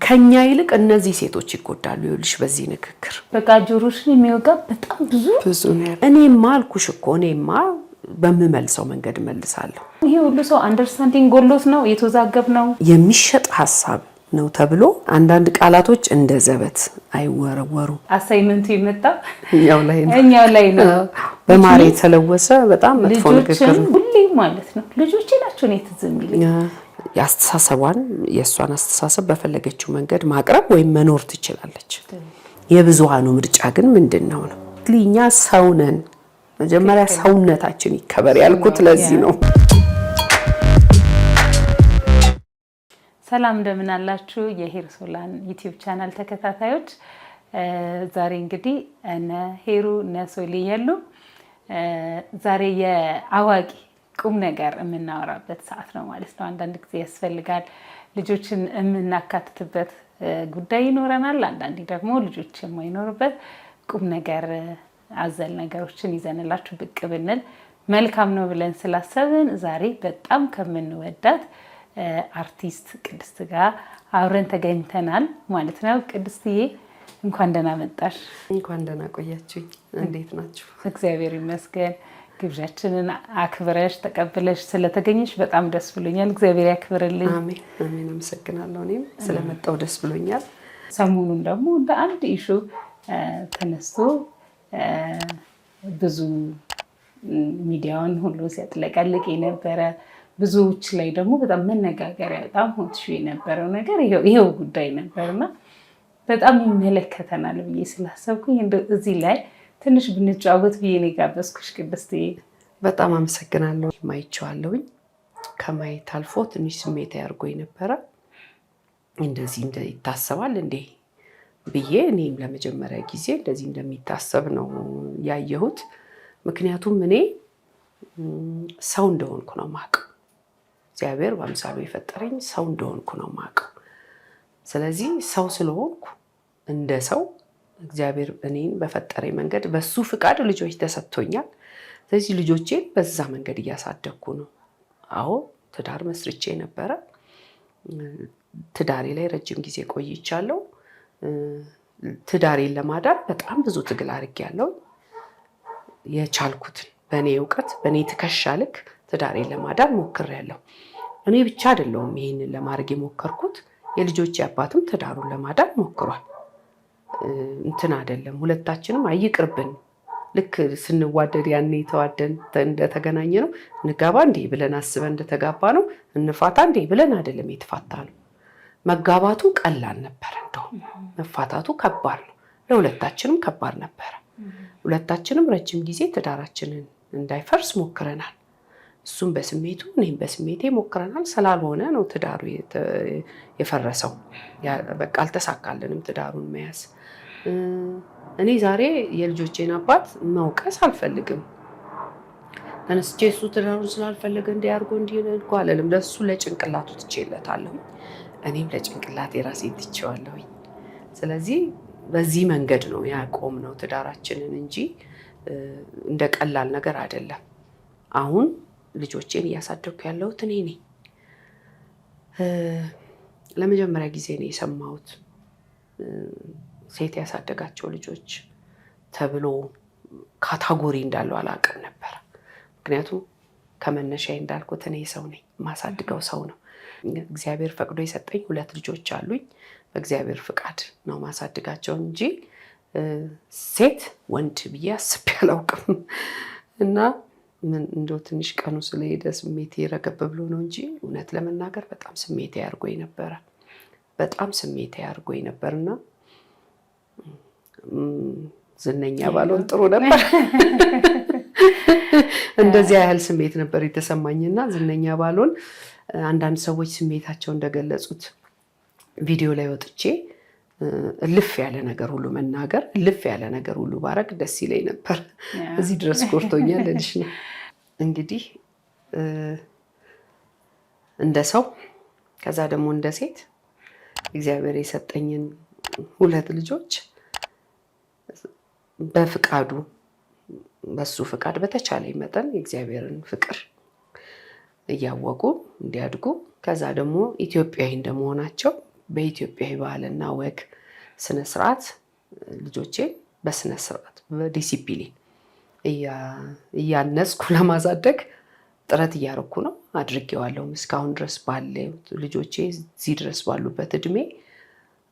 ከኛ ይልቅ እነዚህ ሴቶች ይጎዳሉ ይልሽ በዚህ ንግግር በቃ ጆሮሽን የሚወጋ በጣም ብዙ ነው። እኔማ አልኩሽ እኮ እኔማ በምመልሰው መንገድ መልሳለሁ። ይሄ ሁሉ ሰው አንደርስታንዲንግ ጎሎት ነው የተወዛገብ ነው የሚሸጥ ሐሳብ ነው ተብሎ አንዳንድ ቃላቶች እንደ ዘበት አይወረወሩ። አሳይመንቱ ይመጣ እኛው ላይ ነው በማር የተለወሰ በጣም መጥፎ ንግግር ሁሌ ማለት ነው። ልጆቼ ናቸው ነው ትዝምል ያስተሳሰቧን የሷን አስተሳሰብ በፈለገችው መንገድ ማቅረብ ወይም መኖር ትችላለች። የብዙሃኑ ምርጫ ግን ምንድነው ነው? እኛ ሰው ነን። መጀመሪያ ሰውነታችን ይከበር ያልኩት ለዚህ ነው። ሰላም እንደምን አላችሁ የሄርሶላን ዩቲዩብ ቻናል ተከታታዮች። ዛሬ እንግዲህ እነ ሄሩ እነ ሶሊ ያሉ ዛሬ የአዋቂ ቁም ነገር የምናወራበት ሰዓት ነው ማለት ነው። አንዳንድ ጊዜ ያስፈልጋል ልጆችን የምናካትትበት ጉዳይ ይኖረናል። አንዳንዴ ደግሞ ልጆች የማይኖርበት ቁም ነገር አዘል ነገሮችን ይዘንላችሁ ብቅ ብንል መልካም ነው ብለን ስላሰብን ዛሬ በጣም ከምንወዳት አርቲስት ቅድስት ጋር አብረን ተገኝተናል ማለት ነው። ቅድስትዬ እንኳን ደህና መጣሽ። እንኳን ደህና ቆያችሁኝ። እንዴት ናችሁ? እግዚአብሔር ይመስገን። ግብዣችንን አክብረሽ ተቀብለሽ ስለተገኘሽ በጣም ደስ ብሎኛል። እግዚአብሔር ያክብርልኝ። አሜን አሜን። አመሰግናለሁ። እኔም ስለመጣው ደስ ብሎኛል። ሰሞኑን ደግሞ እንደ አንድ ኢሹ ተነስቶ ብዙ ሚዲያውን ሁሉ ሲያጥለቀልቅ የነበረ ብዙዎች ላይ ደግሞ በጣም መነጋገሪያ በጣም ሆትሽ የነበረው ነገር ይሄው ጉዳይ ነበርና በጣም ይመለከተናል ብዬ ስላሰብኩኝ እዚህ ላይ ትንሽ ብንጫወት ብዬ ነው የጋበዝኩሽ ቅድስትዬ። በጣም አመሰግናለሁ። ማይቻለሁኝ ከማየት አልፎ ትንሽ ስሜት ያርጎኝ ነበረ። እንደዚህ ይታሰባል እንዴ ብዬ እኔም ለመጀመሪያ ጊዜ እንደዚህ እንደሚታሰብ ነው ያየሁት። ምክንያቱም እኔ ሰው እንደሆንኩ ነው የማውቀው። እግዚአብሔር በአምሳሉ የፈጠረኝ ሰው እንደሆንኩ ነው የማውቀው። ስለዚህ ሰው ስለሆንኩ እንደ ሰው እግዚአብሔር እኔን በፈጠረኝ መንገድ በሱ ፍቃድ ልጆች ተሰጥቶኛል። ስለዚህ ልጆቼን በዛ መንገድ እያሳደግኩ ነው። አዎ ትዳር መስርቼ ነበረ። ትዳሬ ላይ ረጅም ጊዜ ቆይቻለሁ። ትዳሬን ለማዳን በጣም ብዙ ትግል አድርጌያለሁ። የቻልኩትን በእኔ እውቀት በእኔ ትከሻ ልክ ትዳሬን ለማዳን ሞክሬያለሁ። እኔ ብቻ አይደለሁም ይሄንን ለማድረግ የሞከርኩት፣ የልጆቼ አባትም ትዳሩን ለማዳን ሞክሯል። እንትን አይደለም ሁለታችንም አይቅርብን። ልክ ስንዋደድ ያኔ ተዋደን እንደተገናኘ ነው እንጋባ እንዴ ብለን አስበን እንደተጋባ ነው እንፋታ እንዴ ብለን አይደለም የተፋታ ነው። መጋባቱ ቀላል ነበር፣ እንደውም መፋታቱ ከባድ ነው። ለሁለታችንም ከባድ ነበር። ሁለታችንም ረጅም ጊዜ ትዳራችንን እንዳይፈርስ ሞክረናል። እሱም በስሜቱ እኔም በስሜቴ ሞክረናል። ስላልሆነ ነው ትዳሩ የፈረሰው። በቃ አልተሳካልንም ትዳሩን መያዝ። እኔ ዛሬ የልጆቼን አባት መውቀስ አልፈልግም። ተነስቼ እሱ ትዳሩን ስላልፈለገ እንዲያርጎ እንዲልኩ አለልም። ለሱ ለጭንቅላቱ ትቼለታለሁ፣ እኔም ለጭንቅላቴ ራሴን ትቼዋለሁ። ስለዚህ በዚህ መንገድ ነው ያቆምነው ትዳራችንን እንጂ እንደ ቀላል ነገር አይደለም። አሁን ልጆቼን እያሳደግኩ ያለሁት እኔ ነኝ። ለመጀመሪያ ጊዜ ነው የሰማሁት ሴት ያሳደጋቸው ልጆች ተብሎ ካታጎሪ እንዳለው አላውቅም ነበር። ምክንያቱም ከመነሻዬ እንዳልኩት እኔ ሰው ነኝ፣ ማሳድገው ሰው ነው። እግዚአብሔር ፈቅዶ የሰጠኝ 2 ልጆች አሉኝ። በእግዚአብሔር ፍቃድ ነው ማሳድጋቸው እንጂ ሴት ወንድ ብዬ አስቤ አላውቅም። እና እንደው ትንሽ ቀኑ ስለሄደ ስሜቴ ረገብ ብሎ ነው እንጂ እውነት ለመናገር በጣም ስሜቴ ያርጎኝ ነበረ። በጣም ስሜቴ ያርጎኝ ነበርና ዝነኛ ባልሆን ጥሩ ነበር። እንደዚህ ያህል ስሜት ነበር የተሰማኝና ዝነኛ ባልሆን አንዳንድ ሰዎች ስሜታቸው እንደገለጹት ቪዲዮ ላይ ወጥቼ ልፍ ያለ ነገር ሁሉ መናገር ልፍ ያለ ነገር ሁሉ ባረግ ደስ ይለኝ ነበር። እዚህ ድረስ ኮርቶኛል ልጅ ነው። እንግዲህ እንደ ሰው ከዛ ደግሞ እንደ ሴት እግዚአብሔር የሰጠኝን 2 ልጆች በፍቃዱ በሱ ፍቃድ በተቻለ መጠን የእግዚአብሔርን ፍቅር እያወቁ እንዲያድጉ ከዛ ደግሞ ኢትዮጵያዊ እንደመሆናቸው በኢትዮጵያዊ ባህልና ወግ ስነ ስርዓት ልጆቼን በስነ ስርዓት በዲሲፕሊን እያነጽኩ ለማሳደግ ጥረት እያደረኩ ነው። አድርጌዋለሁም እስካሁን ድረስ ባለ ልጆቼ እዚህ ድረስ ባሉበት እድሜ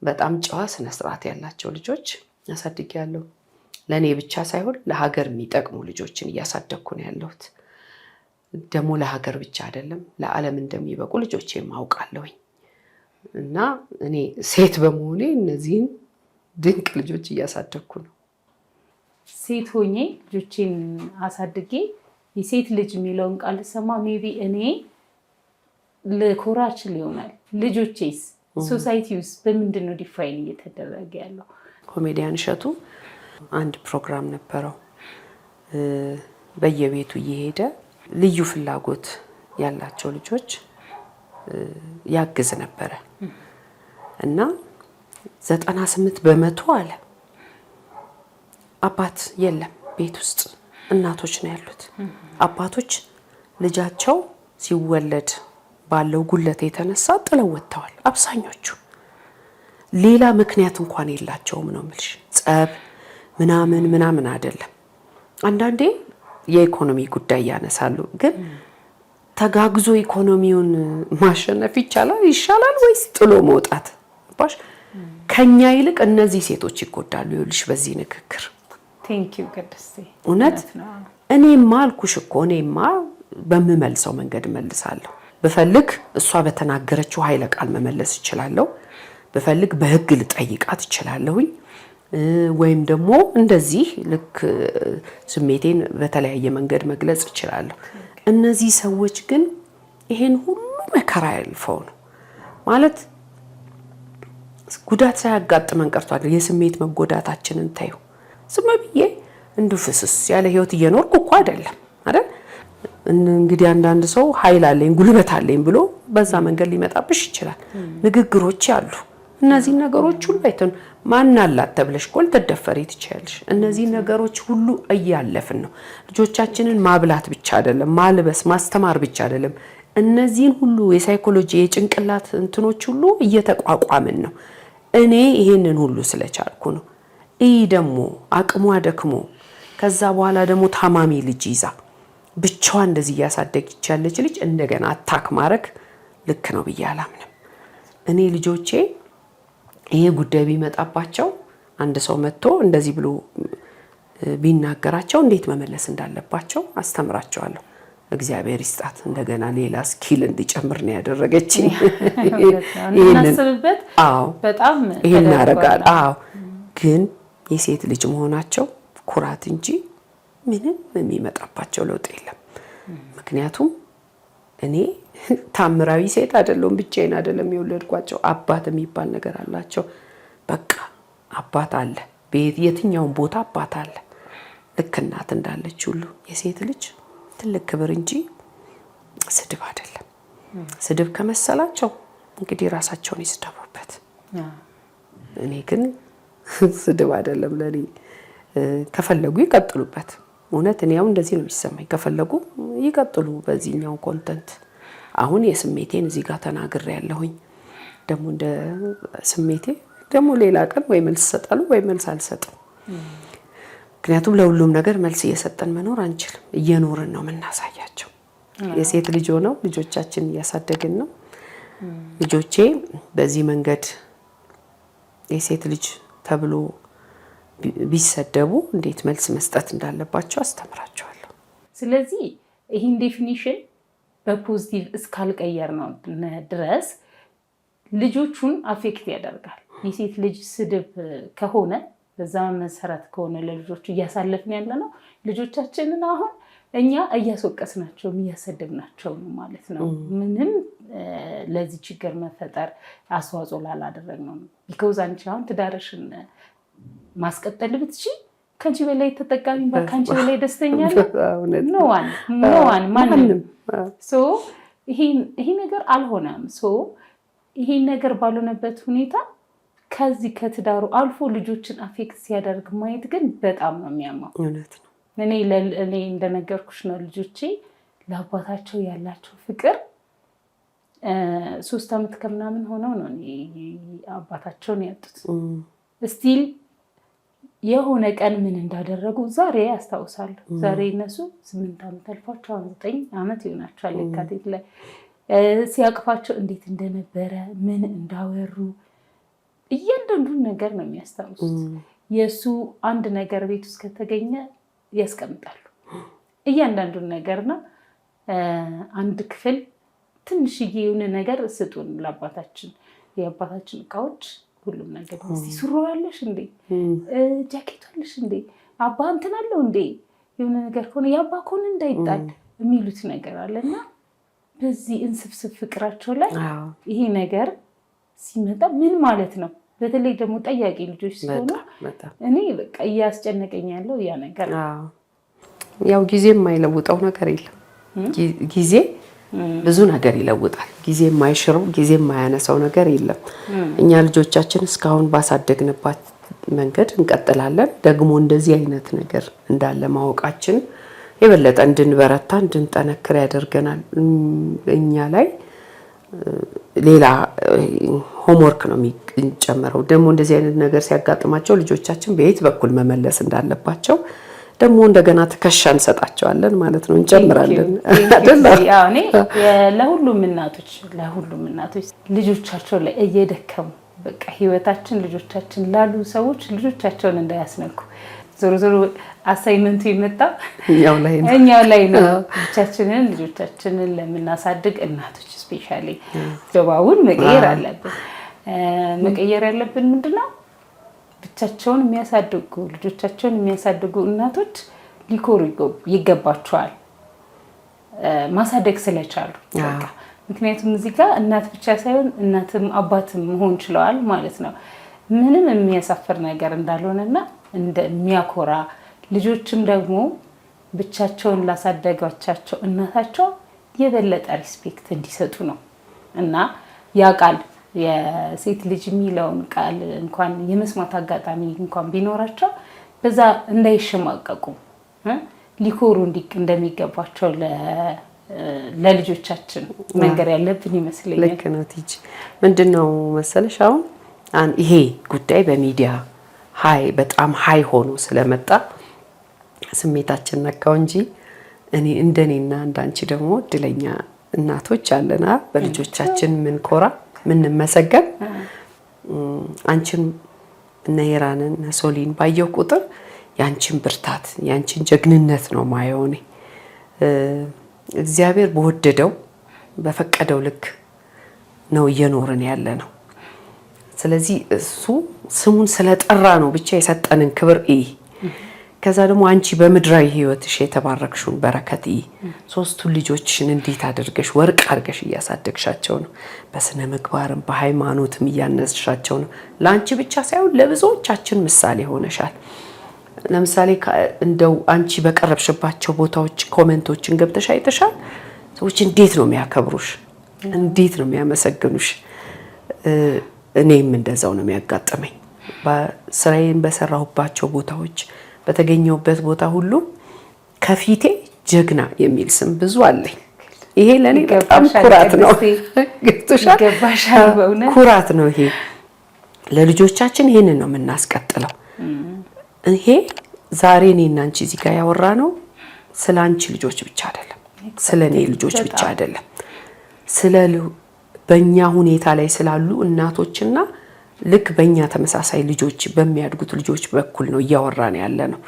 በጣም ጨዋ ስነ ስርዓት ያላቸው ልጆች አሳድጌያለሁ። ለእኔ ብቻ ሳይሆን ለሀገር የሚጠቅሙ ልጆችን እያሳደግኩ ነው ያለሁት። ደግሞ ለሀገር ብቻ አይደለም ለዓለም እንደሚበቁ ልጆቼን አውቃለሁኝ። እና እኔ ሴት በመሆኔ እነዚህን ድንቅ ልጆች እያሳደግኩ ነው። ሴት ሆኜ ልጆቼን አሳድጌ የሴት ልጅ የሚለውን ቃል ሰማ ሜቢ እኔ ልኮራ እችል ይሆናል። ልጆቼስ ሶሳይቲ ውስጥ በምንድን ነው ዲፋይን እየተደረገ ያለው? ኮሜዲያን እሸቱ አንድ ፕሮግራም ነበረው። በየቤቱ እየሄደ ልዩ ፍላጎት ያላቸው ልጆች ያግዝ ነበረ እና 98% አለ አባት የለም ቤት ውስጥ እናቶች ነው ያሉት። አባቶች ልጃቸው ሲወለድ ባለው ጉለት የተነሳ ጥለው ወጥተዋል አብዛኞቹ። ሌላ ምክንያት እንኳን የላቸውም ነው የምልሽ። ጸብ ምናምን አይደለም። አንዳንዴ የኢኮኖሚ ጉዳይ ያነሳሉ። ግን ተጋግዞ ኢኮኖሚውን ማሸነፍ ይሻላል ወይስ ጥሎ መውጣት? ባሽ ከኛ ይልቅ እነዚህ ሴቶች ይጎዳሉ። ይኸውልሽ በዚህ ንግግር ቴንኪው ቅድስቴ። እውነት እኔማ አልኩሽ እኮ እኔማ በምመልሰው መንገድ መልሳለሁ። ብፈልግ እሷ በተናገረችው ኃይለ ቃል መመለስ እችላለሁ። ብፈልግ በህግ ልጠይቃት እችላለሁኝ። ወይም ደግሞ እንደዚህ ልክ ስሜቴን በተለያየ መንገድ መግለጽ እችላለሁ። እነዚህ ሰዎች ግን ይሄን ሁሉ መከራ ያልፈው ነው ማለት ጉዳት ሳያጋጥመን ቀርቷል። የስሜት መጎዳታችንን ታዩ። ዝም ብዬ እንዱ ፍስስ ያለ ህይወት እየኖርኩ እኮ አይደለም አይደል? እንግዲህ አንዳንድ ሰው ኃይል አለኝ ጉልበት አለኝ ብሎ በዛ መንገድ ሊመጣብሽ ይችላል። ንግግሮች አሉ። እነዚህ ነገሮች ሁሉ አይተን ማን አላት ተብለሽ ቆል ተደፈሪ ትችያለሽ። እነዚህ ነገሮች ሁሉ እያለፍን ነው። ልጆቻችንን ማብላት ብቻ አይደለም፣ ማልበስ ማስተማር ብቻ አይደለም። እነዚህን ሁሉ የሳይኮሎጂ የጭንቅላት እንትኖች ሁሉ እየተቋቋምን ነው። እኔ ይሄንን ሁሉ ስለቻልኩ ነው። ይህ ደግሞ አቅሟ ደክሞ ከዛ በኋላ ደግሞ ታማሚ ልጅ ይዛ ብቻዋን እንደዚህ እያሳደገች ያለች ልጅ እንደገና አታክ ማድረግ ልክ ነው ብዬ አላምንም። እኔ ልጆቼ ይሄ ጉዳይ ቢመጣባቸው አንድ ሰው መጥቶ እንደዚህ ብሎ ቢናገራቸው እንዴት መመለስ እንዳለባቸው አስተምራቸዋለሁ። እግዚአብሔር ይስጣት እንደገና ሌላ ስኪል እንዲጨምር ነው ያደረገችኝ። እናስብበት። በጣም ይሄን እናደርጋለን። ግን የሴት ልጅ መሆናቸው ኩራት እንጂ ምንም የሚመጣባቸው ለውጥ የለም። ምክንያቱም እኔ ታምራዊ ሴት አይደለሁም፣ ብቻዬን አይደለም የወለድኳቸው። አባት የሚባል ነገር አላቸው። በቃ አባት አለ፣ የትኛውም ቦታ አባት አለ። ልክ እናት እንዳለች ሁሉ የሴት ልጅ ትልቅ ክብር እንጂ ስድብ አይደለም። ስድብ ከመሰላቸው እንግዲህ ራሳቸውን ይስደቡበት። እኔ ግን ስድብ አይደለም ለኔ። ከፈለጉ ይቀጥሉበት። እውነት እኔ ያው እንደዚህ ነው የሚሰማኝ። ከፈለጉ ይቀጥሉ በዚህኛው ኮንተንት። አሁን የስሜቴን እዚህ ጋር ተናግሬ ያለሁኝ። ደግሞ እንደ ስሜቴ ደግሞ ሌላ ቀን ወይ መልስ ሰጣሉ ወይ መልስ አልሰጥም። ምክንያቱም ለሁሉም ነገር መልስ እየሰጠን መኖር አንችልም። እየኖርን ነው የምናሳያቸው። የሴት ልጅ ሆነው ልጆቻችን እያሳደግን ነው። ልጆቼ በዚህ መንገድ የሴት ልጅ ተብሎ ቢሰደቡ እንዴት መልስ መስጠት እንዳለባቸው አስተምራቸዋለሁ። ስለዚህ ይህን ዴፊኒሽን በፖዚቲቭ እስካልቀየር ነው ድረስ ልጆቹን አፌክት ያደርጋል። የሴት ልጅ ስድብ ከሆነ በዛ መሰረት ከሆነ ለልጆቹ እያሳለፍን ያለ ነው። ልጆቻችንን አሁን እኛ እያስወቀስናቸው እያሰደብናቸው ነው ማለት ነው። ምንም ለዚህ ችግር መፈጠር አስተዋጽኦ ላላደረግነው ነው። ቢኮዝ አንቺ አሁን ትዳርሽን ማስቀጠል ብትችይ ከአንቺ በላይ ተጠቃሚ ከአንቺ በላይ ደስተኛ ኖዋን ማንም። ይሄ ነገር አልሆነም። ይሄ ነገር ባልሆነበት ሁኔታ ከዚህ ከትዳሩ አልፎ ልጆችን አፌክት ሲያደርግ ማየት ግን በጣም ነው የሚያማው። እኔ እንደነገርኩሽ ነው ልጆቼ ለአባታቸው ያላቸው ፍቅር 3 ዓመት ከምናምን ሆነው ነው አባታቸውን ያጡት። ስቲል የሆነ ቀን ምን እንዳደረጉ ዛሬ ያስታውሳሉ። ዛሬ እነሱ 8 ዓመት አልፏቸው 9 ዓመት ይሆናቸዋል። የካቲት ላይ ሲያቅፋቸው እንዴት እንደነበረ ምን እንዳወሩ እያንዳንዱን ነገር ነው የሚያስታውሱት። የእሱ አንድ ነገር ቤት ውስጥ ከተገኘ ያስቀምጣሉ እያንዳንዱን ነገር ነው። አንድ ክፍል ትንሽዬ የሆነ ነገር ስጡን ለአባታችን፣ የአባታችን እቃዎች ሁሉም ነገር እስቲ ሱሪ ያለሽ እንዴ ጃኬት አለሽ እንዴ አባ እንትን አለው እንዴ የሆነ ነገር ከሆነ የአባ ከሆነ እንዳይጣል የሚሉት ነገር አለና በዚህ እንስፍስፍ ፍቅራቸው ላይ ይሄ ነገር ሲመጣ ምን ማለት ነው? በተለይ ደግሞ ጠያቂ ልጆች ሲሆኑ እኔ በቃ እያስጨነቀኝ ያለው ያ ነገር ያው ጊዜ የማይለውጠው ነገር የለም። ጊዜ ብዙ ነገር ይለውጣል። ጊዜ የማይሽረው ጊዜ የማያነሳው ነገር የለም። እኛ ልጆቻችን እስካሁን ባሳደግንባት መንገድ እንቀጥላለን። ደግሞ እንደዚህ አይነት ነገር እንዳለ ማወቃችን የበለጠ እንድንበረታ እንድንጠነክር ያደርገናል። እኛ ላይ ሌላ ሆምወርክ ነው የሚጨመረው። ደግሞ እንደዚህ አይነት ነገር ሲያጋጥማቸው ልጆቻችን በየት በኩል መመለስ እንዳለባቸው ደግሞ እንደገና ትከሻ እንሰጣቸዋለን ማለት ነው፣ እንጨምራለን አይደል? እኔ ለሁሉም እናቶች ልጆቻቸው ላይ እየደከሙ በቃ ህይወታችን ልጆቻችን ላሉ ሰዎች ልጆቻቸውን እንዳያስነኩ ዞሮ ዞሮ አሳይመንቱ የመጣው እኛው ላይ ነው። ልጆቻችንን ለምናሳድግ እናቶች ስፔሻሊ ጀባውን መቀየር አለብን። መቀየር ያለብን ምንድነው? ብቻቸውን የሚያሳድጉ ልጆቻቸውን የሚያሳድጉ እናቶች ሊኮሩ ይገባቸዋል፣ ማሳደግ ስለቻሉ። ምክንያቱም እዚህ ጋር እናት ብቻ ሳይሆን እናትም አባትም መሆን ችለዋል ማለት ነው። ምንም የሚያሳፍር ነገር እንዳልሆነና እንደሚያኮራ ልጆችም ደግሞ ብቻቸውን ላሳደጋቻቸው እናታቸው የበለጠ ሪስፔክት እንዲሰጡ ነው እና ያ ቃል የሴት ልጅ የሚለውን ቃል እንኳን የመስማት አጋጣሚ እንኳን ቢኖራቸው በዛ እንዳይሸማቀቁ ሊኮሩ እንደሚገባቸው ለልጆቻችን መንገር ያለብን ይመስለኛል። ልክ ነው ቲጂ። ምንድነው መሰለሽ አሁን ይሄ ጉዳይ በሚዲያ በጣም ሃይ ሆኖ ስለመጣ ስሜታችን ነካው እንጂ እኔ እንደኔና እንዳንቺ ደግሞ እድለኛ እናቶች አለና በልጆቻችን ምን ኮራ ምን መሰገን። አንቺን እነ ሄራንን እነ ሶሊን ባየው ቁጥር ያንቺን ብርታት ያንቺን ጀግንነት ነው ማየው። እኔ እግዚአብሔር በወደደው በፈቀደው ልክ ነው እየኖርን ያለ ነው። ስለዚህ እሱ ስሙን ስለጠራ ነው ብቻ የሰጠንን ክብር ከዛ ደግሞ አንቺ በምድራዊ ህይወትሽ የተባረክሽውን በረከት ሶስቱ ልጆችሽን እንዴት አድርገሽ ወርቅ አድርገሽ እያሳደግሻቸው ነው። በስነ ምግባርም በሃይማኖትም እያነጽሻቸው ነው። ለአንቺ ብቻ ሳይሆን ለብዙዎቻችን ምሳሌ ሆነሻል። ለምሳሌ እንደው አንቺ በቀረብሽባቸው ቦታዎች ኮሜንቶችን ገብተሽ አይተሻል። ሰዎች እንዴት ነው የሚያከብሩሽ፣ እንዴት ነው የሚያመሰግኑሽ። እኔም እንደዛው ነው የሚያጋጥመኝ። በስራዬን በሰራሁባቸው ቦታዎች በተገኘውበት ቦታ ሁሉ ከፊቴ ጀግና የሚል ስም ብዙ አለኝ። ይሄ ለኔ በጣም ኩራት ነው። ኩራት ነው ይሄ። ለልጆቻችን ይሄንን ነው የምናስቀጥለው። ይሄ ዛሬ እኔና አንቺ እዚህ ጋር ያወራነው ስለ አንቺ ልጆች ብቻ አይደለም፣ ስለ እኔ ልጆች ብቻ አይደለም፣ ስለ በእኛ ሁኔታ ላይ ስላሉ እናቶችና ልክ በእኛ ተመሳሳይ ልጆች በሚያድጉት ልጆች በኩል ነው እያወራን ያለ ነው።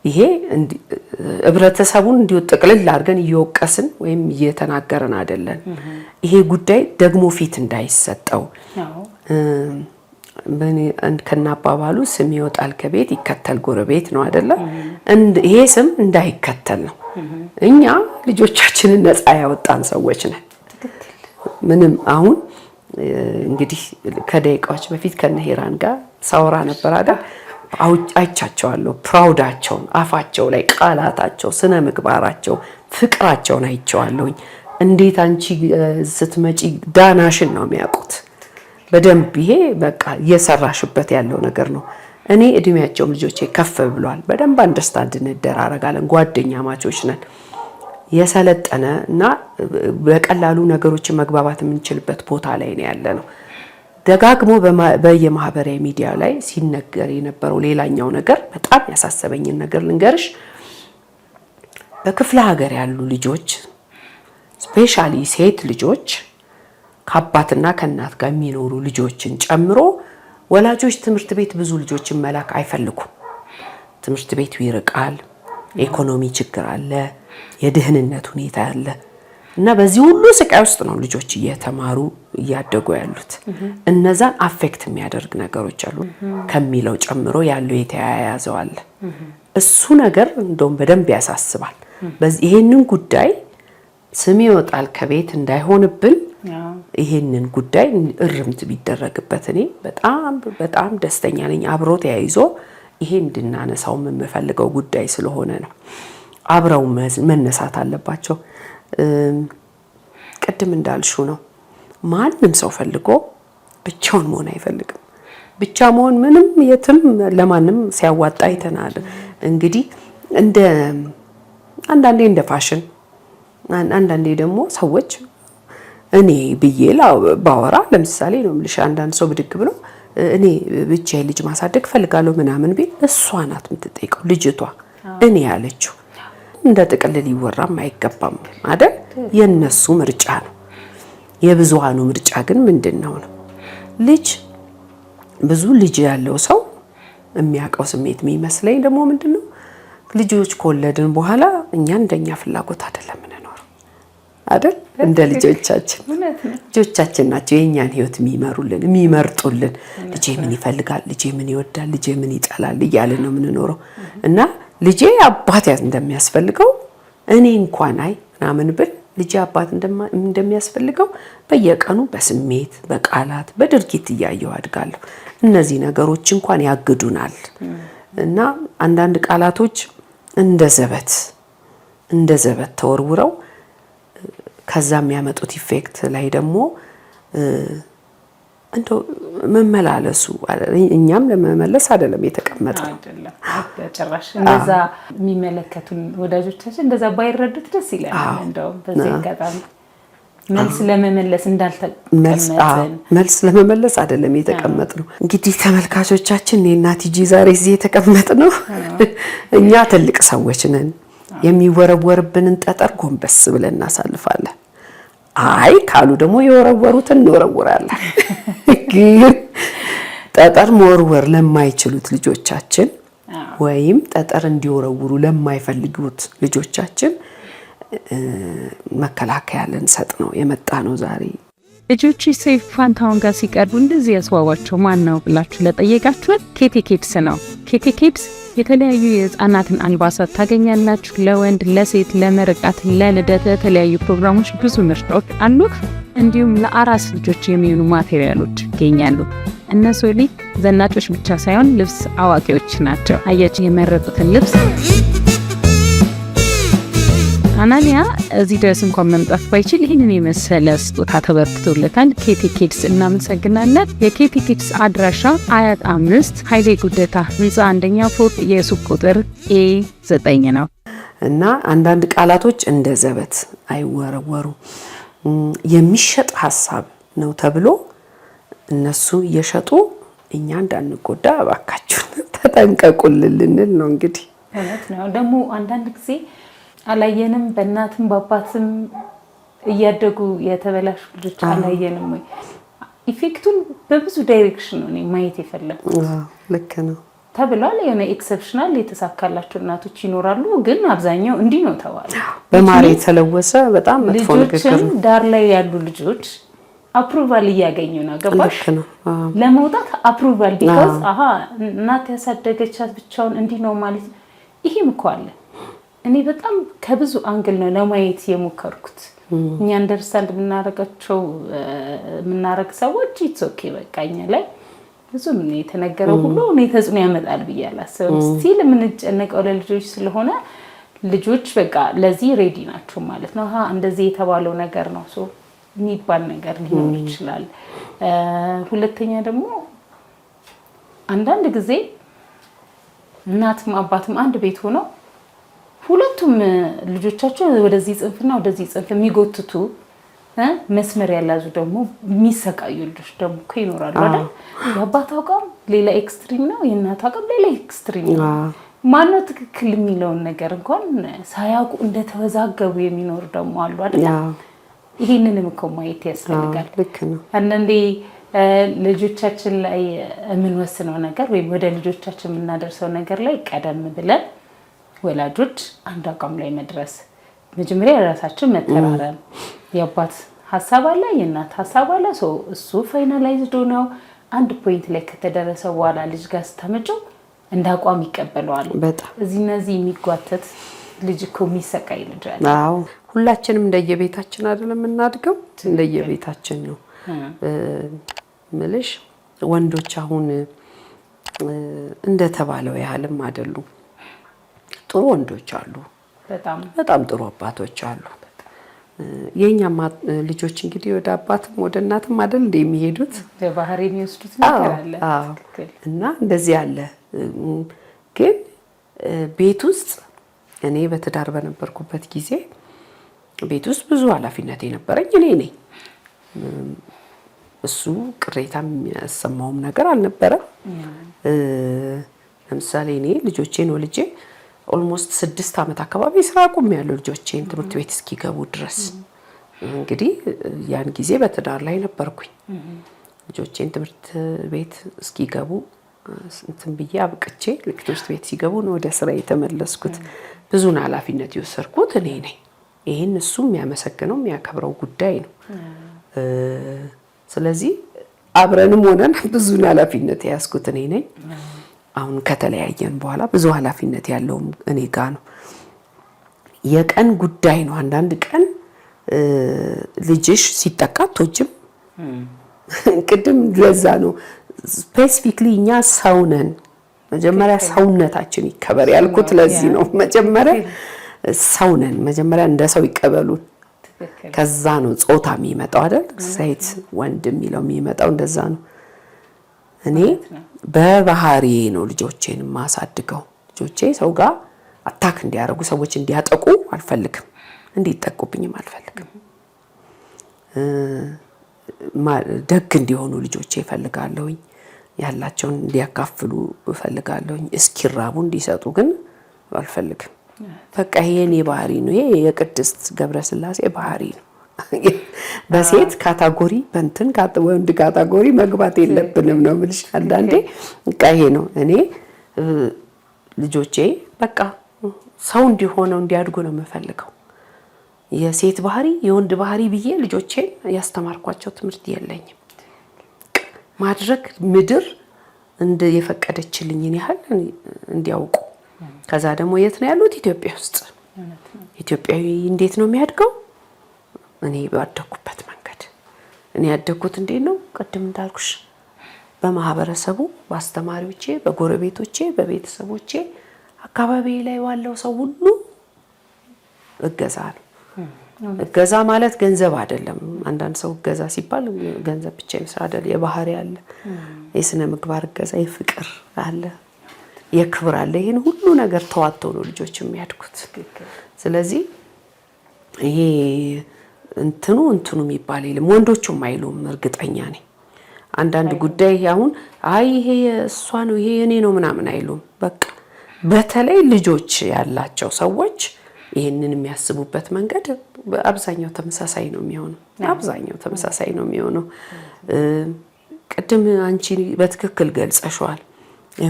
ይሄ ህብረተሰቡን እንዲሁ ጥቅልል አድርገን እየወቀስን ወይም እየተናገረን አይደለም። ይሄ ጉዳይ ደግሞ ፊት እንዳይሰጠው ከናባባሉ ስም ይወጣል ከቤት ይከተል ጎረቤት ነው አይደለ? ይሄ ስም እንዳይከተል ነው። እኛ ልጆቻችንን ነፃ ያወጣን ሰዎች ነን። ምንም አሁን እንግዲህ ከደቂቃዎች በፊት ከነሄራን ጋር ሳወራ ነበር አይደል? አይቻቸዋለሁ። ፕራውዳቸውን አፋቸው ላይ ቃላታቸው፣ ስነ ምግባራቸው፣ ፍቅራቸውን አይቼዋለሁኝ። እንዴት አንቺ ስትመጪ ዳናሽን ነው የሚያውቁት በደንብ። ይሄ በቃ እየሰራሽበት ያለው ነገር ነው። እኔ እድሜያቸውም ልጆቼ ከፍ ብሏል። በደንብ አንደርስታንድ እንደራረጋለን። ጓደኛ ማቾች ነን። የሰለጠነ እና በቀላሉ ነገሮችን መግባባት የምንችልበት ቦታ ላይ ነው ያለነው። ደጋግሞ በየማህበራዊ ሚዲያ ላይ ሲነገር የነበረው ሌላኛው ነገር በጣም ያሳሰበኝን ነገር ልንገርሽ። በክፍለ ሀገር ያሉ ልጆች ስፔሻሊ ሴት ልጆች ከአባትና ከእናት ጋር የሚኖሩ ልጆችን ጨምሮ ወላጆች ትምህርት ቤት ብዙ ልጆችን መላክ አይፈልጉም። ትምህርት ቤቱ ይርቃል፣ የኢኮኖሚ ችግር አለ፣ የድህንነት ሁኔታ አለ እና በዚህ ሁሉ ስቃይ ውስጥ ነው ልጆች እየተማሩ እያደጉ ያሉት። እነዛን አፌክት የሚያደርግ ነገሮች አሉ ከሚለው ጨምሮ ያለው የተያያዘው አለ። እሱ ነገር እንደውም በደንብ ያሳስባል። በዚህ ይሄንን ጉዳይ ስም ይወጣል ከቤት እንዳይሆንብን ይሄንን ጉዳይ እርምት ቢደረግበት እኔ በጣም በጣም ደስተኛ ነኝ። አብሮ ተያይዞ ይሄ እንድናነሳው የምፈልገው ጉዳይ ስለሆነ ነው። አብረው መነሳት አለባቸው። ቅድም እንዳልሽው ነው። ማንም ሰው ፈልጎ ብቻውን መሆን አይፈልግም። ብቻ መሆን ምንም የትም ለማንም ሲያዋጣ አይተናል። እንግዲህ አንዳንዴ እንደ ፋሽን፣ አንዳንዴ ደግሞ ሰዎች እኔ ብዬ ባወራ ለምሳሌ ነው የምልሽ፣ አንዳንድ ሰው ብድግ ብሎ እኔ ብቻዬን ልጅ ማሳደግ ፈልጋለሁ ምናምን ቢል እሷ ናት የምትጠይቀው ልጅቷ እኔ ያለችው። እንደ ጥቅል ሊወራም አይገባም አይደል? የነሱ ምርጫ ነው። የብዙሃኑ ምርጫ ግን ምንድነው ነው? ብዙ ልጅ ያለው ሰው የሚያውቀው ስሜት የሚመስለኝ ደግሞ ምንድነው? ልጆች ከወለድን በኋላ እኛ እንደኛ ፍላጎት አይደለም የምንኖረው አይደል? እንደ ልጆቻችን ናቸው የኛን ህይወት የሚመሩልን የሚመርጡልን። ልጄ ምን ይፈልጋል፣ ልጄ ምን ይወዳል፣ ልጄ ምን ይጠላል እያልን ነው የምንኖረው እና ልጄ አባት እንደሚያስፈልገው እኔ እንኳን ምናምን ብል ልጄ አባት እንደሚያስፈልገው በየቀኑ በስሜት በቃላት በድርጊት እያየሁ አድጋለሁ። እነዚህ ነገሮች እንኳን ያግዱናል እና አንዳንድ ቃላቶች እንደ ዘበት ተወርውረው ከዛ የሚያመጡት ኢፌክት ላይ ደግሞ እንደው መመላለሱ እኛም ለመመለስ አይደለም የተቀመጠው። ጭራሽ እንደዛ የሚመለከቱን ወዳጆቻችን እንደዛ ባይረዱት ደስ ይላል። እንደው በዚህ አጋጣሚ መልስ ለመመለስ እንዳልተቀመጥን መልስ ለመመለስ አይደለም የተቀመጥነው። እንግዲህ ተመልካቾቻችን እኔና ቲጂ ዛሬ እዚህ የተቀመጥነው እኛ ትልቅ ሰዎች ነን። የሚወረወርብንን ጠጠር ጎንበስ ብለን እናሳልፋለን። አይ ካሉ ደግሞ የወረወሩትን እንወረውራለን። ግን ጠጠር መወርወር ለማይችሉት ልጆቻችን ወይም ጠጠር እንዲወረውሩ ለማይፈልጉት ልጆቻችን መከላከያ ልንሰጥ ነው የመጣ ነው ዛሬ። ልጆች ሰይፉ ፋንታሁን ጋር ሲቀርቡ እንደዚህ ያስዋዋቸው ማን ነው ብላችሁ ለጠየቃችሁት ኬቲ ኪድስ ነው። ኬቲ ኪድስ የተለያዩ የህፃናትን አልባሳት ታገኛላችሁ። ለወንድ፣ ለሴት፣ ለምርቃት፣ ለልደት፣ ለተለያዩ ፕሮግራሞች ብዙ ምርጫዎች አሉ። እንዲሁም ለአራስ ልጆች የሚሆኑ ማቴሪያሎች ይገኛሉ። እነሱ ዘናጮች ብቻ ሳይሆን ልብስ አዋቂዎች ናቸው። አያችሁ የመረጡትን ልብስ። አናንያ እዚህ ድረስ እንኳን መምጣት ባይችል ይህንን የመሰለ ስጦታ ተበርክቶለታል። ኬቲ ኪድስ እናመሰግናለን። የኬቲ ኪድስ አድራሻ አያት 5 ኃይሌ ጉደታ ህንፃ 1ኛ ፎቅ የሱቅ ቁጥር A9 ነው እና አንዳንድ ቃላቶች እንደ ዘበት አይወረወሩ። የሚሸጥ ሀሳብ ነው ተብሎ እነሱ እየሸጡ እኛ እንዳንጎዳ እባካችሁ ተጠንቀቁልን ልንል ነው። እንግዲህ እውነት ነው። ደግሞ አንዳንድ ጊዜ አላየንም፣ በእናትም በአባትም እያደጉ የተበላሹ ልጆች አላየንም ወይ? ኢፌክቱን በብዙ ዳይሬክሽን ነው ማየት የፈለኩት። ልክ ነው ተብሏል። የሆነ ኤክሰፕሽናል የተሳካላቸው እናቶች ይኖራሉ፣ ግን አብዛኛው እንዲህ ነው ተባለ። በማር የተለወሰ በጣም መጥፎ ነገር ነው። ዳር ላይ ያሉ ልጆች አፕሩቫል እያገኙ ነው። ገባሽ? ለመውጣት አፕሩቫል ቢካዝ እናት ያሳደገቻት ብቻውን እንዲህ ነው ማለት ይሄም እኮ አለ። እኔ በጣም ከብዙ አንግል ነው ለማየት የሞከርኩት። እኛ አንደርስታንድ የምናረግ ሰዎች ኢትስ ኦኬ በቃ እኛ ላይ ብዙም የተነገረው ሁሉ እኔ ተጽዕኖ ያመጣል ብዬ አላስብም። ስቲል የምንጨነቀው ለልጆች ስለሆነ ልጆች በቃ ለዚህ ሬዲ ናቸው ማለት ነው። እንደዚህ የተባለው ነገር ነው ሶ የሚባል ነገር ሊኖር ይችላል። ሁለተኛ ደግሞ አንዳንድ ጊዜ እናትም አባትም አንድ ቤት ሆነው ሁለቱም ልጆቻቸው ወደዚህ ጽንፍና ወደዚህ ጽንፍ የሚጎትቱ መስመር ያላዙ ደግሞ የሚሰቃዩ ልጆች ደግሞ እኮ ይኖራሉ አይደል? የአባት አቋም ሌላ ኤክስትሪም ነው፣ የእናት አቋም ሌላ ኤክስትሪም ነው። ማነው ትክክል የሚለውን ነገር እንኳን ሳያውቁ እንደተወዛገቡ የሚኖሩ ደግሞ አሉ አይደል? ይሄንንም እኮ ማየት ያስፈልጋል። አንዳንዴ ልጆቻችን ላይ የምንወስነው ነገር ወይም ወደ ልጆቻችን የምናደርሰው ነገር ላይ ቀደም ብለን ወላጆች አንድ አቋም ላይ መድረስ፣ መጀመሪያ የራሳችን መተራረም፣ የአባት ሀሳብ አለ፣ የእናት ሀሳብ አለ። እሱ ፋይናላይዝድ ነው። አንድ ፖይንት ላይ ከተደረሰ በኋላ ልጅ ጋር ስታመጪው እንደ አቋም ይቀበለዋል። እነዚህ የሚጓተት ልጅ እኮ የሚሰቃይ ልጅ አለ። አዎ ሁላችንም እንደየቤታችን አይደለም የምናድገው፣ እንደየቤታችን ነው ምልሽ። ወንዶች አሁን እንደተባለው ያህልም አይደሉም። ጥሩ ወንዶች አሉ፣ በጣም ጥሩ አባቶች አሉ። የኛም ልጆች እንግዲህ ወደ አባትም ወደ እናትም አይደል እንደሚሄዱት በባህሪ የሚወስዱት ነገር አለ እና እንደዚህ አለ። ግን ቤት ውስጥ እኔ በትዳር በነበርኩበት ጊዜ ቤት ውስጥ ብዙ ኃላፊነት የነበረኝ እኔ ነኝ። እሱ ቅሬታ የሚያሰማውም ነገር አልነበረም። ለምሳሌ እኔ ልጆቼን ወልጄ ኦልሞስት 6 ዓመት አካባቢ ስራ አቁሜያለሁ ልጆቼን ትምህርት ቤት እስኪገቡ ድረስ። እንግዲህ ያን ጊዜ በትዳር ላይ ነበርኩኝ። ልጆቼን ትምህርት ቤት እስኪገቡ እንትን ብዬ አብቅቼ ትምህርት ቤት ሲገቡ ነው ወደ ስራ የተመለስኩት። ብዙን ኃላፊነት የወሰድኩት እኔ ነኝ። ይሄን እሱ የሚያመሰግነው የሚያከብረው ጉዳይ ነው። ስለዚህ አብረንም ሆነን ብዙን ኃላፊነት የያዝኩት እኔ ነኝ። አሁን ከተለያየን በኋላ ብዙ ኃላፊነት ያለው እኔ ጋር ነው። የቀን ጉዳይ ነው። አንዳንድ ቀን ልጅሽ ሲጠቃ አትወጂም። ቅድም ለዛ ነው ስፔሲፊክሊ እኛ ሰው ነን፣ መጀመሪያ ሰውነታችን ይከበር ያልኩት ለዚህ ነው። መጀመሪያ ሰው ነን፣ መጀመሪያ እንደ ሰው ይቀበሉን። ከዛ ነው ጾታ የሚመጣው አይደል? ሴት ወንድ የሚለው የሚመጣው እንደዛ ነው። እኔ በባህሪ ነው ልጆቼን ማሳድገው። ልጆቼ ሰው ጋር አታክ እንዲያረጉ፣ ሰዎች እንዲያጠቁ አልፈልግም፣ እንዲጠቁብኝም አልፈልግም። ደግ እንዲሆኑ ልጆቼ እፈልጋለሁኝ፣ ያላቸውን እንዲያካፍሉ እፈልጋለሁኝ። እስኪራቡ እንዲሰጡ ግን አልፈልግም። በቃ ይሄ የኔ ባህሪ ነው። ይሄ የቅድስት ገብረስላሴ ባህሪ ነው። በሴት ካታጎሪ በእንትን ወንድ ካታጎሪ መግባት የለብንም ነው የምልሽ። አንዳንዴ በቃ ይሄ ነው። እኔ ልጆቼ በቃ ሰው እንዲሆነው እንዲያድጉ ነው የምፈልገው። የሴት ባህሪ የወንድ ባህሪ ብዬ ልጆቼን ያስተማርኳቸው ትምህርት የለኝም። ማድረግ ምድር እንደ የፈቀደችልኝን ያህል እንዲያውቁ። ከዛ ደግሞ የት ነው ያሉት? ኢትዮጵያ ውስጥ። ኢትዮጵያዊ እንዴት ነው የሚያድገው? እኔ ባደኩበት መንገድ። እኔ ያደኩት እንዴት ነው? ቅድም እንዳልኩሽ በማህበረሰቡ፣ በአስተማሪዎቼ፣ በጎረቤቶቼ፣ በቤተሰቦቼ፣ አካባቢ ላይ ባለው ሰው ሁሉ እገዛ ነው። እገዛ ማለት ገንዘብ አይደለም። አንዳንድ ሰው እገዛ ሲባል ገንዘብ ብቻ ይመስላል አይደል? የባህሪ አለ፣ የስነ ምግባር እገዛ፣ የፍቅር አለ፣ የክብር አለ። ይሄን ሁሉ ነገር ተዋጥተው ነው ልጆች የሚያድጉት። ስለዚህ ይሄ እንትኑ የሚባል የለም። ወንዶቹም አይሉም፣ እርግጠኛ ነኝ። አንዳንድ ጉዳይ አሁን አይ ይሄ እሷ ነው ይሄ የኔ ነው ምናምን አይሉም። በቃ በተለይ ልጆች ያላቸው ሰዎች ይሄንን የሚያስቡበት መንገድ አብዛኛው ተመሳሳይ ነው የሚሆነው። ቅድም አንቺ በትክክል ገልጸሽዋል።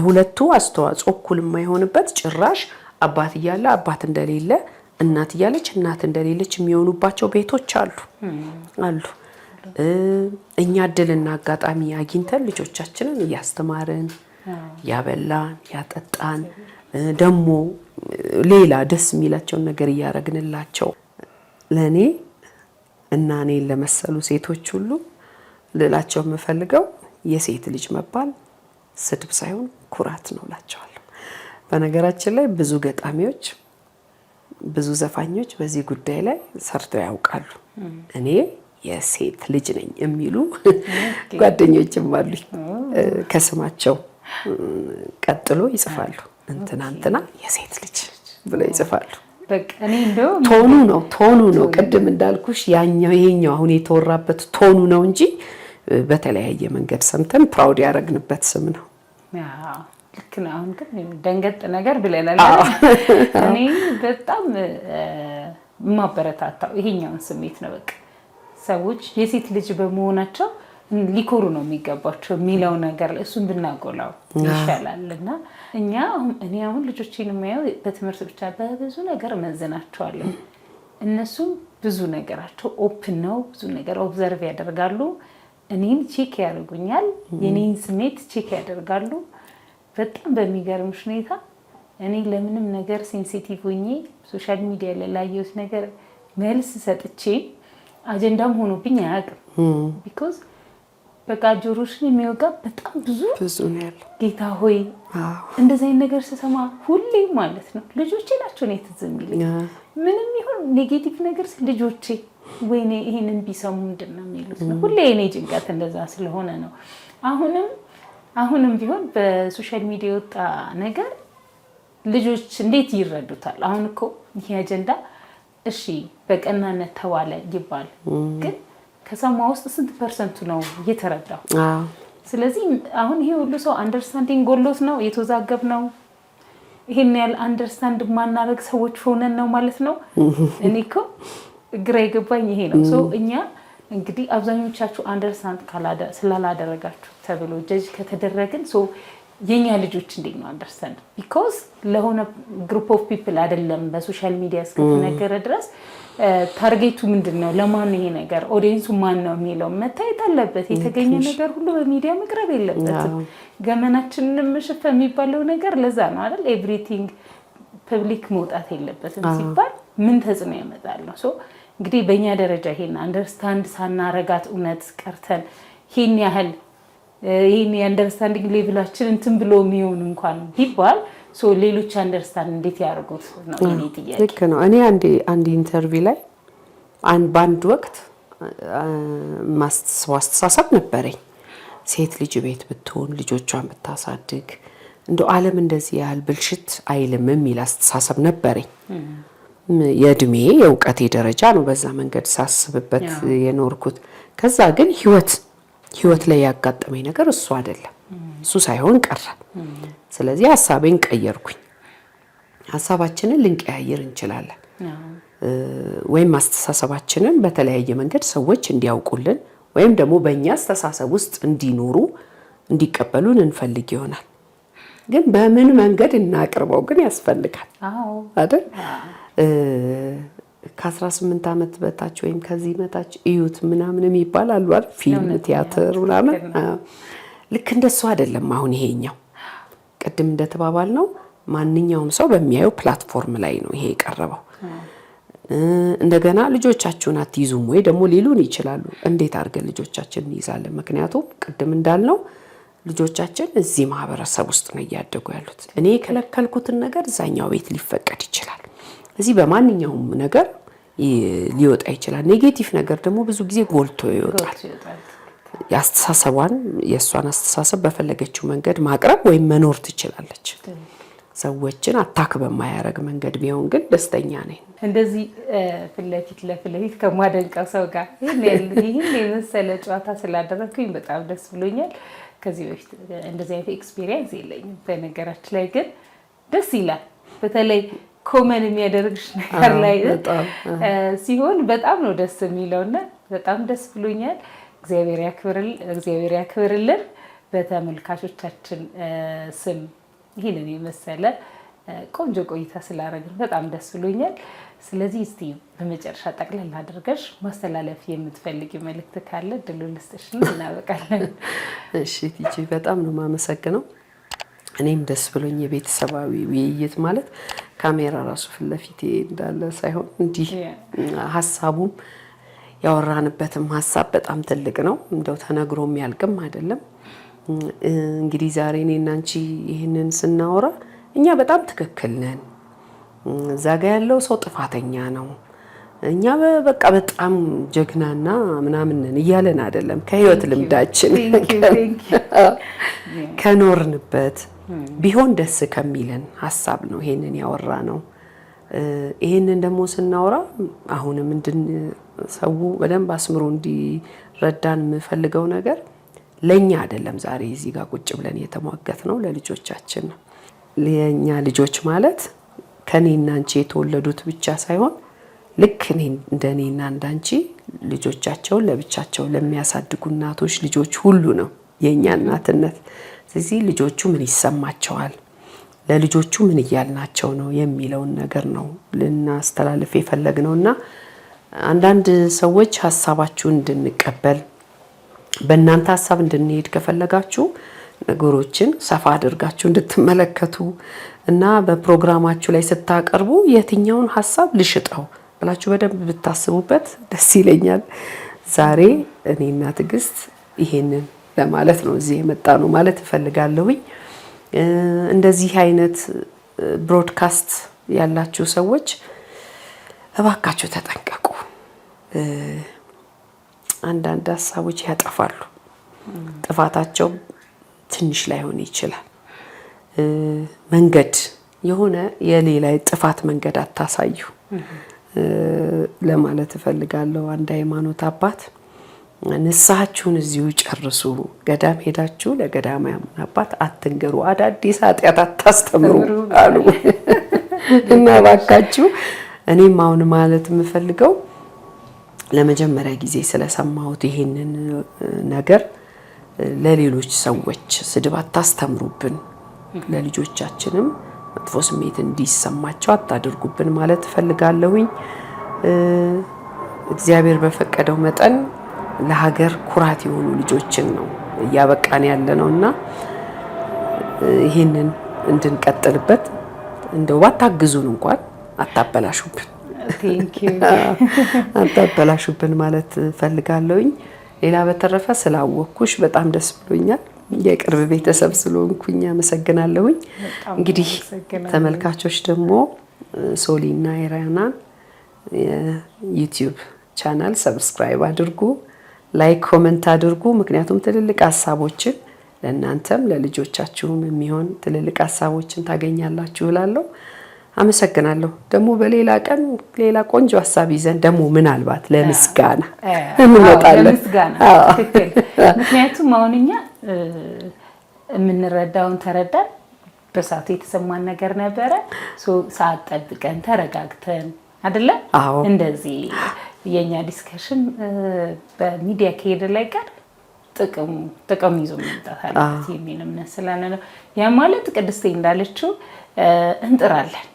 ሁለቱ አስተዋጽኦ እኩል የማይሆንበት ጭራሽ አባት እያለ አባት እንደሌለ፣ እናት እያለች እናት እንደሌለች የሚሆኑባቸው ቤቶች አሉ። እኛ እድልና አጋጣሚ አግኝተን ልጆቻችንን እያስተማርን ያበላን ያጠጣን ደግሞ ሌላ ደስ የሚላቸውን ነገር እያረግንላቸው ለኔ እና እኔን ለመሰሉ ሴቶች ሁሉ ልላቸው የምፈልገው የሴት ልጅ መባል ስድብ ሳይሆን ኩራት ነው እላቸዋለሁ። በነገራችን ላይ ብዙ ገጣሚዎች፣ ብዙ ዘፋኞች በዚህ ጉዳይ ላይ ሰርተው ያውቃሉ። እኔ የሴት ልጅ ነኝ የሚሉ ጓደኞችም አሉኝ። ከስማቸው ቀጥሎ ይጽፋሉ እንትና የሴት ልጅ ብለው ይጽፋሉ። በቃ እኔ እንደው ቶኑ ነው ቅድም እንዳልኩሽ ያኛው ይሄኛው አሁን የተወራበት ቶኑ ነው እንጂ በተለያየ መንገድ ሰምተን ፕራውድ ያደረግንበት ስም ነው። ልክ ነው። አሁን ግን ደንገጥ ነገር ብለናል። እኔ በጣም ማበረታታው ይሄኛውን ስሜት ነው። በቃ ሰዎች የሴት ልጅ በመሆናቸው ሊኮሩ ነው የሚገባቸው የሚለው ነገር እሱን ብናጎላው ይሻላልና እኔ አሁን ልጆቼን የማየው በትምህርት ብቻ በብዙ ነገር መዝናቸዋለሁ። እነሱም ብዙ ነገራቸው ኦፕን ነው። ብዙ ነገር ኦብዘርቭ ያደርጋሉ። እኔን ቼክ ያደርጉኛል። የኔን ስሜት ቼክ ያደርጋሉ። በጣም በሚገርምሽ ሁኔታ እኔ ለምንም ነገር ሴንሲቲቭ ሆኜ ሶሻል ሚዲያ ላይ ላየሁት ነገር መልስ ሰጥቼ አጀንዳም ሆኖብኝ አያውቅም። ቢኮዝ በቃ ጆሮሽን የሚወጋ በጣም ብዙ ነው ያለው። ጌታ ሆይ እንደዚህ አይነት ነገር ስሰማ ሁሌ ማለት ነው ልጆቼ ናቸው እኔ ትዝ የሚለኝ ምንም ይሁን ኔጌቲቭ ነገር ልጆቼ ወይኔ ይሄንን ቢሰሙ ምንድን ነው የሚሉት ነው ሁሌ እኔ ጭንቀት እንደዛ ስለሆነ ነው። አሁንም ቢሆን በሶሻል ሚዲያ የወጣ ነገር ልጆች እንዴት ይረዱታል? አሁን እኮ ይሄ አጀንዳ እሺ በቀናነት ተዋለ ይባል፣ ግን ከሰማ ውስጥ ስንት ፐርሰንቱ ነው እየተረዳው? ስለዚህ አሁን ይሄ ሁሉ ሰው አንደርስታንዲንግ ጎሎት ነው የተወዛገብ ነው። ይሄን ያህል አንደርስታንድ ማናረግ ሰዎች ሆነን ነው ማለት ነው። እኔ እኮ ግራ የገባኝ ይሄ ነው። ሶ እኛ እንግዲህ አብዛኞቻችሁ አንደርስታንድ ስላላደረጋችሁ ተብሎ ጀጅ ከተደረግን ሶ የኛ ልጆች እንዴት ነው አንደርስታንድ? ቢኮዝ ለሆነ ግሩፕ ኦፍ ፒፕል አይደለም በሶሻል ሚዲያ እስከተነገረ ድረስ ታርጌቱ ምንድነው? ለማን ይሄ ነገር ኦዲየንሱ ማን ነው የሚለው መታየት አለበት። የተገኘ ነገር ሁሉ በሚዲያ መቅረብ የለበትም። ገመናችንን መሸፈ የሚባለው ነገር ለዛ ነው አይደል? ኤቭሪቲንግ ፐብሊክ መውጣት የለበትም ሲባል ምን ተጽዕኖ ያመጣል ነው። ሶ እንግዲህ በእኛ ደረጃ ይሄን አንደርስታንድ ሳናረጋት እውነት ቀርተን ይሄን ያህል ይሄን የአንደርስታንዲንግ ሌቭላችን እንትን ብሎ የሚሆን እንኳን ቢባል ሌሎች አንደርስታንድ እንዴት ያደርጉት ነው የኔ ጥያቄ። ልክ ነው። እኔ አንድ ኢንተርቪው ላይ በአንድ ወቅት ማስተሳሰብ ነበረኝ። ሴት ልጅ ቤት ብትሆን ልጆቿን ብታሳድግ እንደው ዓለም እንደዚህ ያህል ብልሽት አይልም የሚል አስተሳሰብ ነበረኝ። የእድሜ የእውቀቴ ደረጃ ነው በዛ መንገድ ሳስብበት የኖርኩት። ከዛ ግን ህይወት ላይ ያጋጠመኝ ነገር እሱ አይደለም፣ እሱ ሳይሆን ቀረ። ስለዚህ ሐሳቤን ቀየርኩኝ። ሐሳባችንን ልንቀያየር እንችላለን፣ ወይም አስተሳሰባችንን በተለያየ መንገድ ሰዎች እንዲያውቁልን ወይም ደግሞ በእኛ አስተሳሰብ ውስጥ እንዲኖሩ እንዲቀበሉን እንፈልግ ይሆናል። ግን በምን መንገድ እናቅርበው ግን ያስፈልጋል አይደል? ከ18 ዓመት በታች ወይም ከዚህ በታች እዩት ምናምን የሚባል አሉ አይደል? ፊልም፣ ቲያትር ምናምን ልክ እንደሱ አይደለም። አሁን ይሄኛው ቅድም እንደተባባል ነው ማንኛውም ሰው በሚያየው ፕላትፎርም ላይ ነው ይሄ የቀረበው። እንደገና ልጆቻችሁን አትይዙም ወይ ደግሞ ሊሉን ይችላሉ። እንዴት አድርገን ልጆቻችንን እንይዛለን? ምክንያቱም ቅድም እንዳልነው ልጆቻችን እዚህ ማህበረሰብ ውስጥ ነው እያደጉ ያሉት። እኔ የከለከልኩትን ነገር እዛኛው ቤት ሊፈቀድ ይችላል። እዚህ በማንኛውም ነገር ሊወጣ ይችላል። ኔጌቲቭ ነገር ደግሞ ብዙ ጊዜ ጎልቶ ይወጣል። የእሷን አስተሳሰብ በፈለገችው መንገድ ማቅረብ ወይም መኖር ትችላለች። ሰዎችን አታክ በማያረግ መንገድ ቢሆን ግን ደስተኛ ነኝ። እንደዚህ ፍለፊት ለፍለፊት ከማደንቀው ሰው ጋር ይህን የመሰለ ጨዋታ ስላደረግኩኝ በጣም ደስ ብሎኛል። ከዚህ በፊት እንደዚህ አይነት ኤክስፒሪየንስ የለኝም። በነገራችን ላይ ግን ደስ ይላል። በተለይ ኮመን የሚያደርግሽ ነገር ላይ ሲሆን በጣም ነው ደስ የሚለውና በጣም ደስ ብሎኛል። እግዚአብሔር ያክብርልን። በተመልካቾቻችን ስም ይህንን የመሰለ ቆንጆ ቆይታ ስላደረግን በጣም ደስ ብሎኛል። ስለዚህ እስቲ በመጨረሻ ጠቅለል አድርገሽ ማስተላለፍ የምትፈልጊ መልእክት ካለ ድሉን ልስጥሽና እናበቃለን። እሺ ቲጂ፣ በጣም ነው የማመሰግነው። እኔም ደስ ብሎኝ የቤተሰባዊ ውይይት ማለት ካሜራ ራሱ ፊት ለፊት እንዳለ ሳይሆን እንዲህ ሀሳቡም ያወራንበትም ሀሳብ በጣም ትልቅ ነው። እንደው ተነግሮ የሚያልቅም አይደለም። እንግዲህ ዛሬ እኔና አንቺ ይህንን ስናወራ እኛ በጣም ትክክል ነን፣ እዛ ጋ ያለው ሰው ጥፋተኛ ነው፣ እኛ በቃ በጣም ጀግናና ምናምን ነን እያለን አይደለም። ከህይወት ልምዳችን ከኖርንበት ቢሆን ደስ ከሚለን ሀሳብ ነው ይሄንን ያወራ ነው። ይሄንን ደግሞ ስናወራ አሁንም ሰው በደንብ አስምሮ እንዲረዳን የምፈልገው ነገር ለኛ አይደለም ዛሬ እዚህ ጋር ቁጭ ብለን የተሟገት ነው ለልጆቻችን ነው። ለኛ ልጆች ማለት ከኔና አንቺ የተወለዱት ብቻ ሳይሆን ልክ እንደኔና እንዳንቺ ልጆቻቸውን ለብቻቸው ለሚያሳድጉ እናቶች ልጆች ሁሉ ነው የኛ እናትነት። ስለዚህ ልጆቹ ምን ይሰማቸዋል፣ ለልጆቹ ምን እያልናቸው ነው የሚለውን ነገር ነው ልናስተላልፍ የፈለግነውና አንዳንድ ሰዎች ሐሳባችሁን እንድንቀበል በእናንተ ሐሳብ እንድንሄድ ከፈለጋችሁ ነገሮችን ሰፋ አድርጋችሁ እንድትመለከቱ እና በፕሮግራማችሁ ላይ ስታቀርቡ የትኛውን ሐሳብ ልሽጠው ብላችሁ በደንብ ብታስቡበት ደስ ይለኛል። ዛሬ እኔና ትዕግስት ይሄንን ለማለት ነው እዚህ የመጣ ነው ማለት እፈልጋለሁኝ። እንደዚህ አይነት ብሮድካስት ያላችሁ ሰዎች እባካችሁ ተጠንቀቁ። አንዳንድ ሐሳቦች ያጠፋሉ። ጥፋታቸው ትንሽ ላይሆን ይችላል። መንገድ የሆነ የሌላ ጥፋት መንገድ አታሳዩ ለማለት እፈልጋለሁ። አንድ ሃይማኖት አባት ንስሐችሁን እዚሁ ጨርሱ፣ ገዳም ሄዳችሁ ለገዳማውያን አባት አትንገሩ፣ አዳዲስ ኃጢአት አታስተምሩ አሉ እና እባካችሁ እኔም አሁን ማለት የምፈልገው ለመጀመሪያ ጊዜ ስለሰማሁት ይሄንን ነገር ለሌሎች ሰዎች ስድብ አታስተምሩብን፣ ለልጆቻችንም መጥፎ ስሜት እንዲሰማቸው አታድርጉብን ማለት እፈልጋለሁኝ። እግዚአብሔር በፈቀደው መጠን ለሀገር ኩራት የሆኑ ልጆችን ነው እያበቃን ያለነውና ይሄንን እንድንቀጥልበት እንደው ባታግዙን እንኳን አታበላሹብን አታበላሹብን ማለት ፈልጋለሁኝ። ሌላ በተረፈ ስላወቅኩሽ በጣም ደስ ብሎኛል። የቅርብ ቤተሰብ ስለሆንኩኝ አመሰግናለሁኝ። እንግዲህ ተመልካቾች ደግሞ ሶሊና ኤራናን የዩቲዩብ ቻናል ሰብስክራይብ አድርጉ፣ ላይክ ኮሜንት አድርጉ። ምክንያቱም ትልልቅ ሐሳቦችን ለእናንተም ለልጆቻችሁም የሚሆን ትልልቅ ሐሳቦችን ታገኛላችሁ እላለሁ። አመሰግናለሁ። ደግሞ በሌላ ቀን ሌላ ቆንጆ ሐሳብ ይዘን ደግሞ ምናልባት ለምስጋና እንመጣለን። ለምስጋና ትክክል። ምክንያቱም አሁን እኛ የምንረዳውን ተረዳን። በሰዓቱ የተሰማን ነገር ነበረ። ሰዓት ጠብቀን ተረጋግተን አይደለ? እንደዚህ የኛ ዲስከሽን በሚዲያ ከሄደ ላይ ቀር ጥቅም ይዞ መምጣት አለበት የሚል እምነት ስላለ ነው። ያ ማለት ቅድስቴ እንዳለችው እንጥራለን።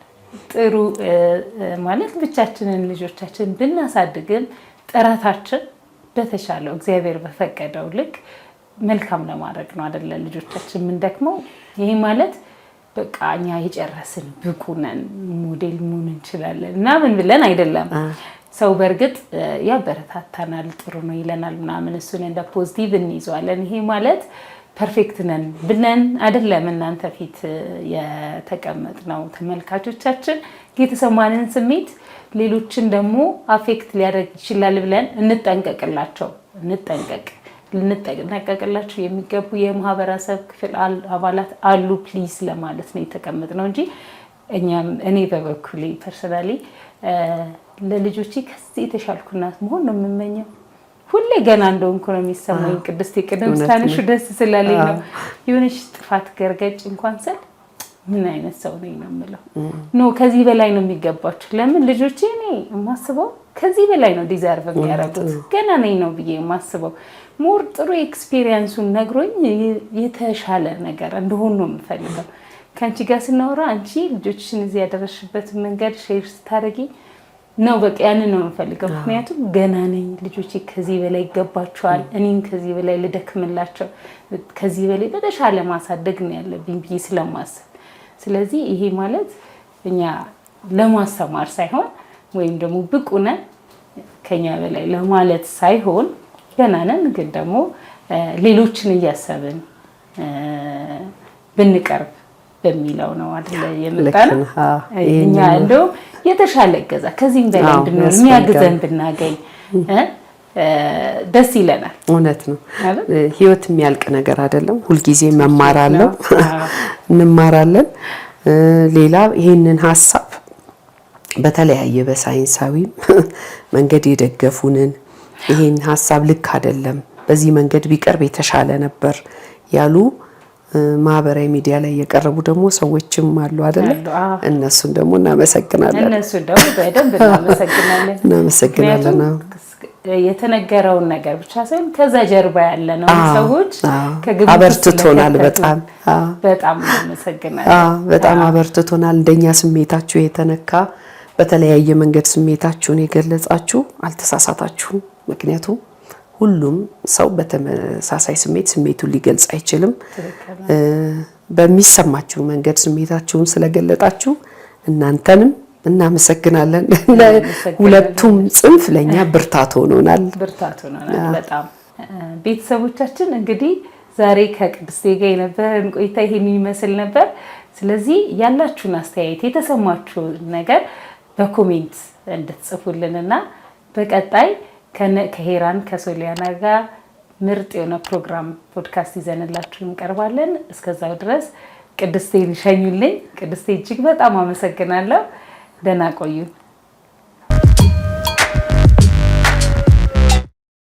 ጥሩ ማለት ብቻችንን ልጆቻችን ብናሳድግም ጥረታችን በተሻለው እግዚአብሔር በፈቀደው ልክ መልካም ለማድረግ ነው አይደለ? ልጆቻችን ምን ደክመው ይሄ ማለት በቃ እኛ የጨረስን ብቁ ነን ሞዴል መሆን እንችላለን እና ምን ብለን አይደለም። ሰው በእርግጥ ያበረታታናል፣ ጥሩ ነው ይለናል ምናምን፣ እሱን እንደ ፖዚቲቭ እንይዘዋለን። ይሄ ማለት ፐርፌክት ነን ብለን አይደለም እናንተ ፊት የተቀመጥነው። ተመልካቾቻችን የተሰማንን ስሜት ሌሎችን ደግሞ አፌክት ሊያደርግ ይችላል ብለን ልንጠነቀቅላቸው የሚገቡ የማህበረሰብ ክፍል አባላት አሉ ፕሊዝ ለማለት ነው የተቀመጥነው እንጂ እኔ በበኩሌ ፐርሰናሊ ለልጆቼ ከዚህ የተሻልኩ እናት መሆን ነው የምመኘው። ሁሌ ገና እንደሆንኩ ነው የሚሰማኝ። ቅድስት ቅድም ስታነሹ ደስ ስላለኝ ነው። የሆነች ጥፋት ገርገጭ እንኳን ስል ምን አይነት ሰው ነኝ ነው የምለው። ኖ ከዚህ በላይ ነው የሚገባችሁ። ለምን ልጆቼ እኔ የማስበው ከዚህ በላይ ነው ዲዘርቭ የሚያደርጉት። ገና ነኝ ነው ብዬ የማስበው። ሞር ጥሩ ኤክስፒሪየንሱን ነግሮኝ የተሻለ ነገር እንደሆን ነው የምፈልገው። ከአንቺ ጋር ስናወራ አንቺ ልጆችሽን እዚህ ያደረሽበት መንገድ ሼር ስታደርጊ ነው በቃ ያንን ነው የምፈልገው። ምክንያቱም ገና ነኝ፣ ልጆቼ ከዚህ በላይ ይገባቸዋል፣ እኔም ከዚህ በላይ ልደክምላቸው፣ ከዚህ በላይ በተሻለ ማሳደግ ነው ያለብኝ ብዬ ስለማስብ፣ ስለዚህ ይሄ ማለት እኛ ለማስተማር ሳይሆን ወይም ደግሞ ብቁ ነን ከኛ በላይ ለማለት ሳይሆን ገና ነን፣ ግን ደግሞ ሌሎችን እያሰብን ብንቀርብ በሚለው ነው አይደል የመጣነው። እኛ እንደው የተሻለ እገዛ ከዚህም በላይ እንድንሆን የሚያግዘን ብናገኝ ደስ ይለናል። እውነት ነው። ህይወት የሚያልቅ ነገር አይደለም። ሁልጊዜ መማር አለው፣ እንማራለን። ሌላ ይሄንን ሐሳብ በተለያየ በሳይንሳዊ መንገድ የደገፉንን ይሄን ሐሳብ ልክ አይደለም በዚህ መንገድ ቢቀርብ የተሻለ ነበር ያሉ ማህበራዊ ሚዲያ ላይ የቀረቡ ደግሞ ሰዎችም አሉ አይደል? እነሱን ደግሞ እናመሰግናለን። እነሱን ደግሞ በደንብ እናመሰግናለን። የተነገረውን ነገር ብቻ ሳይሆን ከዛ ጀርባ ያለ ነው ሰዎች ከግብጽ አበርትቶናል። በጣም እናመሰግናለን። በጣም አበርትቶናል። እንደኛ ስሜታችሁ የተነካ በተለያየ መንገድ ስሜታችሁን የገለጻችሁ አልተሳሳታችሁም። ምክንያቱም ሁሉም ሰው በተመሳሳይ ስሜቱን ሊገልጽ አይችልም። በሚሰማችሁ መንገድ ስሜታችሁን ስለገለጣችሁ እናንተንም እናመሰግናለን። ሁለቱም ጽንፍ ለኛ ብርታት ሆኖናል። በጣም ቤተሰቦቻችን እንግዲህ ዛሬ ከቅድስቴ ጋር የነበረን ቆይታ ይሄን ይመስል ነበር። ስለዚህ ያላችሁን አስተያየት የተሰማችሁ ነገር በኮሜንት እንድትጽፉልንና በቀጣይ ከሄራን ከሶሊያና ጋር ምርጥ የሆነ ፕሮግራም ፖድካስት ይዘንላችሁ እንቀርባለን። እስከዛው ድረስ ቅድስቴን ሸኙልኝ። ቅድስቴ እጅግ በጣም አመሰግናለሁ። ደህና ቆዩ።